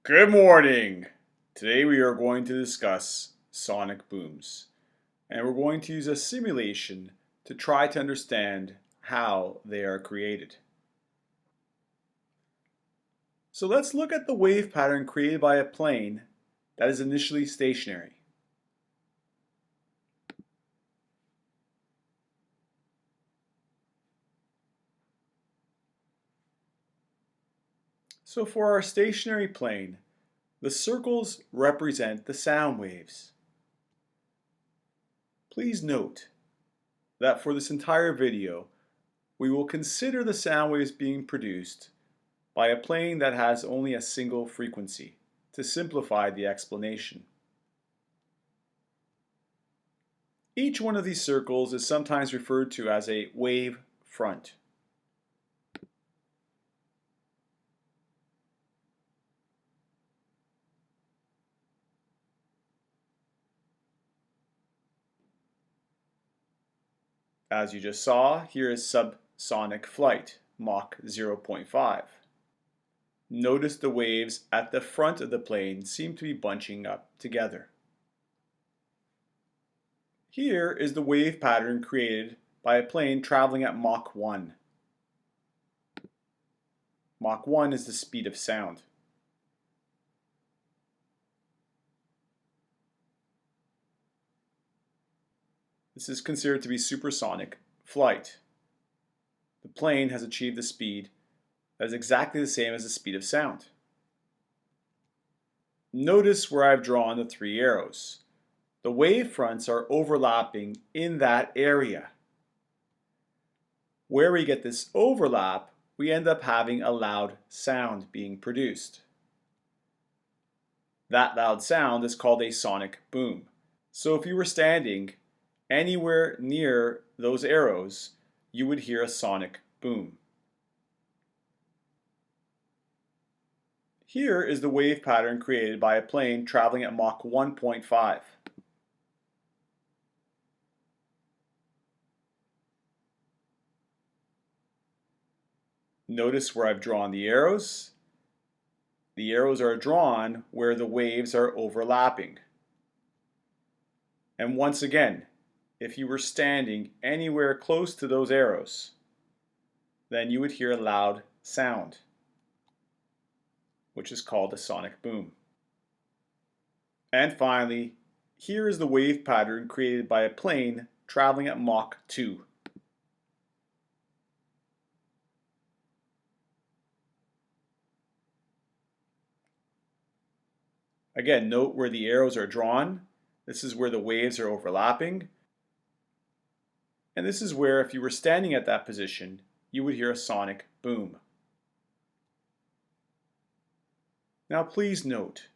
Good morning! Today we are going to discuss sonic booms, and we're going to use a simulation to try to understand how they are created. So let's look at the wave pattern created by a plane that is initially stationary. So for our stationary plane, the circles represent the sound waves. Please note that for this entire video, we will consider the sound waves being produced by a plane that has only a single frequency to simplify the explanation. Each one of these circles is sometimes referred to as a wave front. As you just saw, here is subsonic flight, Mach 0.5. Notice the waves at the front of the plane seem to be bunching up together. Here is the wave pattern created by a plane traveling at Mach 1. Mach 1 is the speed of sound. This is considered to be supersonic flight. The plane has achieved a speed that is exactly the same as the speed of sound. Notice where I've drawn the three arrows. The wave fronts are overlapping in that area. Where we get this overlap, we end up having a loud sound being produced. That loud sound is called a sonic boom. So if you were standing anywhere near those arrows, you would hear a sonic boom. Here is the wave pattern created by a plane traveling at Mach 1.5. Notice where I've drawn the arrows. The arrows are drawn where the waves are overlapping. And once again, if you were standing anywhere close to those arrows, then you would hear a loud sound, which is called a sonic boom. And finally, here is the wave pattern created by a plane traveling at Mach 2. Again, note where the arrows are drawn. This is where the waves are overlapping. And this is where, if you were standing at that position, you would hear a sonic boom. Now please note,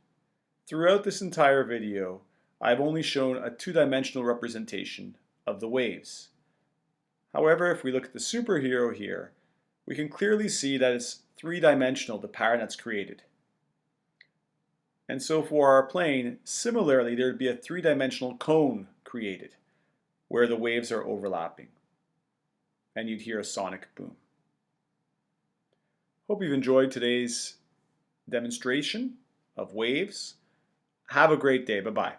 throughout this entire video, I've only shown a two-dimensional representation of the waves. However, if we look at the superhero here, we can clearly see that it's three-dimensional, the pattern that's created. And so for our plane, similarly, there would be a three-dimensional cone created where the waves are overlapping, and you'd hear a sonic boom. Hope you've enjoyed today's demonstration of waves. Have a great day. Bye-bye.